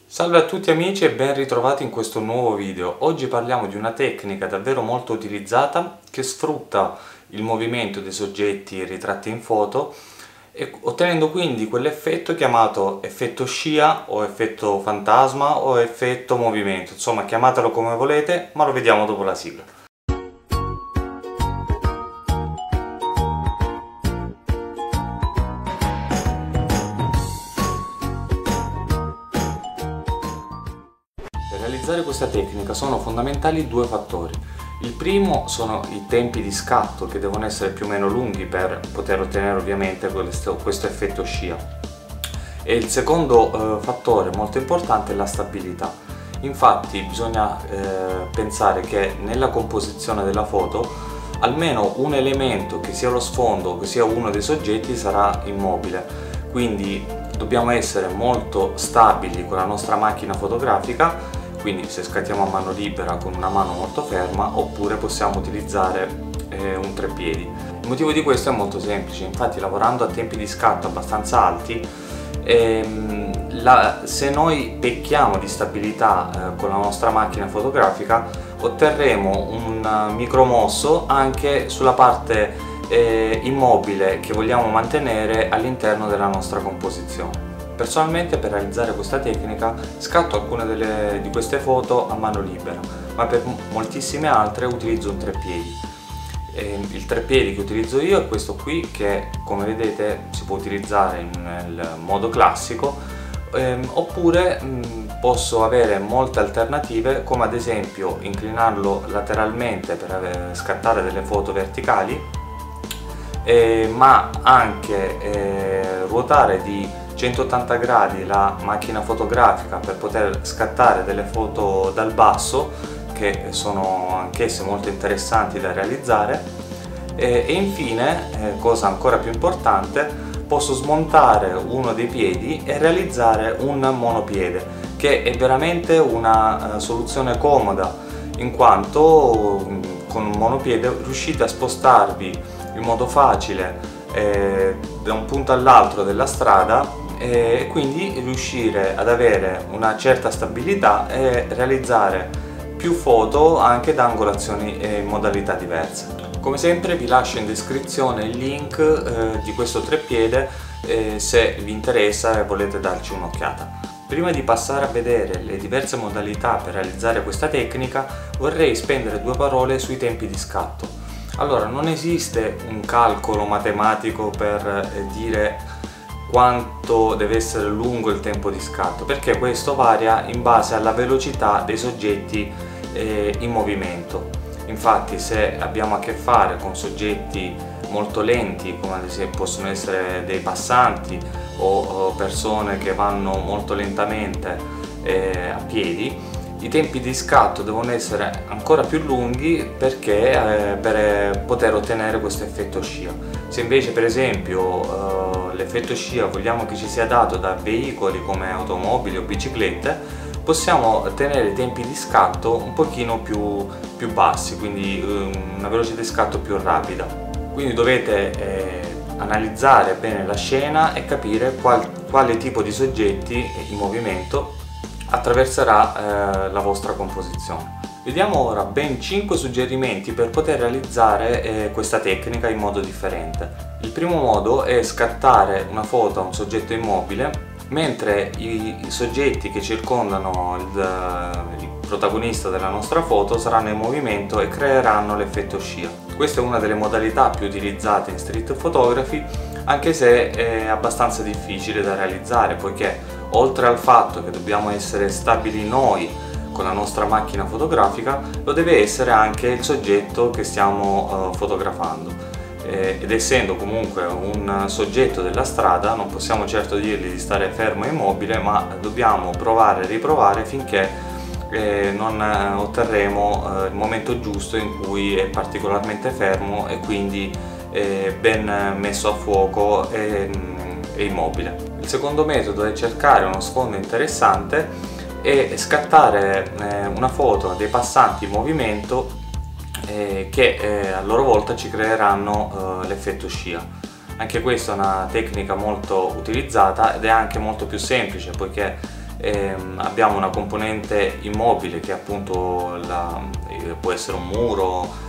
Salve a tutti amici e ben ritrovati in questo nuovo video. Oggi parliamo di una tecnica davvero molto utilizzata che sfrutta il movimento dei soggetti ritratti in foto e ottenendo quindi quell'effetto chiamato effetto scia o effetto fantasma o effetto movimento, insomma chiamatelo come volete, ma lo vediamo dopo la sigla. Per realizzare questa tecnica sono fondamentali due fattori. Il primo sono i tempi di scatto, che devono essere più o meno lunghi per poter ottenere ovviamente questo effetto scia. E il secondo fattore molto importante è la stabilità. Infatti bisogna pensare che nella composizione della foto almeno un elemento, che sia lo sfondo che sia uno dei soggetti, sarà immobile. Quindi dobbiamo essere molto stabili con la nostra macchina fotografica, quindi se scattiamo a mano libera con una mano molto ferma, oppure possiamo utilizzare un treppiedi. Il motivo di questo è molto semplice, infatti lavorando a tempi di scatto abbastanza alti, se noi pecchiamo di stabilità con la nostra macchina fotografica, otterremo un micromosso anche sulla parte immobile che vogliamo mantenere all'interno della nostra composizione. Personalmente per realizzare questa tecnica scatto alcune di queste foto a mano libera, ma per moltissime altre utilizzo un treppiedi. Il treppiedi che utilizzo io è questo qui, che come vedete si può utilizzare nel modo classico, oppure posso avere molte alternative, come ad esempio inclinarlo lateralmente per scattare delle foto verticali, ma anche ruotare di 180 gradi la macchina fotografica per poter scattare delle foto dal basso, che sono anch'esse molto interessanti da realizzare, e infine, cosa ancora più importante, posso smontare uno dei piedi e realizzare un monopiede, che è veramente una soluzione comoda, in quanto con un monopiede riuscite a spostarvi in modo facile da un punto all'altro della strada e quindi riuscire ad avere una certa stabilità e realizzare più foto anche da angolazioni e modalità diverse. Come sempre vi lascio in descrizione il link di questo treppiede se vi interessa e volete darci un'occhiata. Prima di passare a vedere le diverse modalità per realizzare questa tecnica, vorrei spendere due parole sui tempi di scatto. Allora, non esiste un calcolo matematico per dire quanto deve essere lungo il tempo di scatto, perché questo varia in base alla velocità dei soggetti in movimento. Infatti, se abbiamo a che fare con soggetti molto lenti, come ad esempio possono essere dei passanti o persone che vanno molto lentamente a piedi, i tempi di scatto devono essere ancora più lunghi perché per poter ottenere questo effetto scia. Se invece per esempio l'effetto scia vogliamo che ci sia dato da veicoli come automobili o biciclette, possiamo ottenere tempi di scatto un pochino più bassi, quindi una velocità di scatto più rapida. Quindi dovete analizzare bene la scena e capire quale tipo di soggetti in movimento attraverserà la vostra composizione. Vediamo ora ben 5 suggerimenti per poter realizzare questa tecnica in modo differente. Il primo modo è scattare una foto a un soggetto immobile mentre i soggetti che circondano il protagonista della nostra foto saranno in movimento e creeranno l'effetto scia. Questa è una delle modalità più utilizzate in street photography, anche se è abbastanza difficile da realizzare, poiché oltre al fatto che dobbiamo essere stabili noi con la nostra macchina fotografica, lo deve essere anche il soggetto che stiamo fotografando. Ed essendo comunque un soggetto della strada, non possiamo certo dirgli di stare fermo e immobile, ma dobbiamo provare e riprovare finché non otterremo il momento giusto in cui è particolarmente fermo e quindi ben messo a fuoco e immobile. Il secondo metodo è cercare uno sfondo interessante e scattare una foto dei passanti in movimento che a loro volta ci creeranno l'effetto scia. Anche questa è una tecnica molto utilizzata ed è anche molto più semplice, poiché abbiamo una componente immobile che appunto può essere un muro,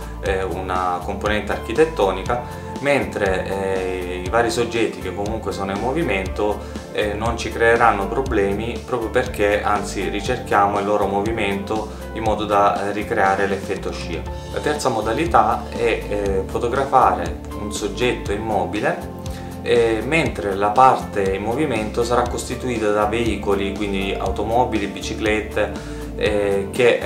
una componente architettonica, mentre i vari soggetti che comunque sono in movimento non ci creeranno problemi, proprio perché anzi ricerchiamo il loro movimento in modo da ricreare l'effetto scia. La terza modalità è fotografare un soggetto immobile mentre la parte in movimento sarà costituita da veicoli, quindi automobili, biciclette, che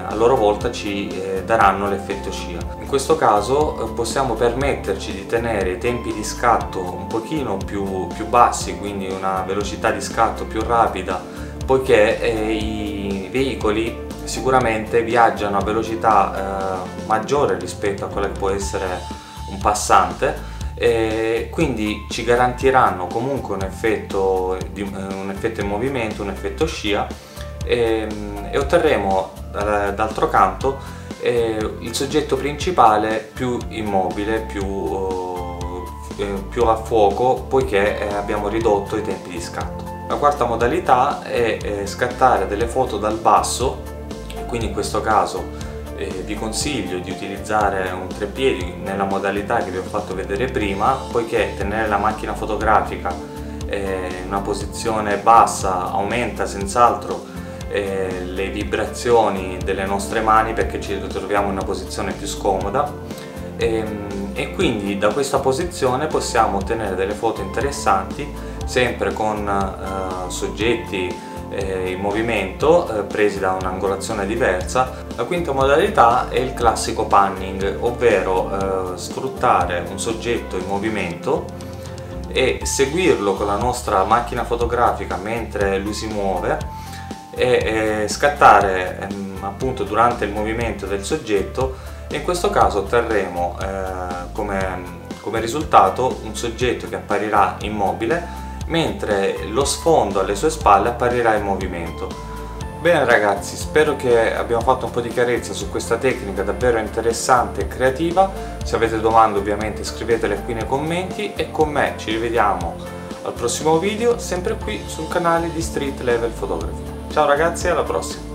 a loro volta ci daranno l'effetto scia. In questo caso possiamo permetterci di tenere i tempi di scatto un pochino più bassi, quindi una velocità di scatto più rapida, poiché i veicoli sicuramente viaggiano a velocità maggiore rispetto a quella che può essere un passante, e quindi ci garantiranno comunque un effetto in movimento, un effetto scia, e otterremo d'altro canto il soggetto principale più immobile, più a fuoco, poiché abbiamo ridotto i tempi di scatto. La quarta modalità è scattare delle foto dal basso, quindi in questo caso vi consiglio di utilizzare un treppiedi nella modalità che vi ho fatto vedere prima, poiché tenere la macchina fotografica in una posizione bassa aumenta senz'altro le vibrazioni delle nostre mani, perché ci ritroviamo in una posizione più scomoda, e quindi da questa posizione possiamo ottenere delle foto interessanti, sempre con soggetti in movimento presi da un'angolazione diversa. La quinta modalità è il classico panning, ovvero sfruttare un soggetto in movimento e seguirlo con la nostra macchina fotografica mentre lui si muove e scattare appunto durante il movimento del soggetto, e in questo caso otterremo come risultato un soggetto che apparirà immobile mentre lo sfondo alle sue spalle apparirà in movimento. Bene ragazzi, spero che abbiamo fatto un po' di chiarezza su questa tecnica davvero interessante e creativa. Se avete domande ovviamente scrivetele qui nei commenti, e con me ci rivediamo al prossimo video, sempre qui sul canale di Street Level Photography. Ciao ragazzi, alla prossima!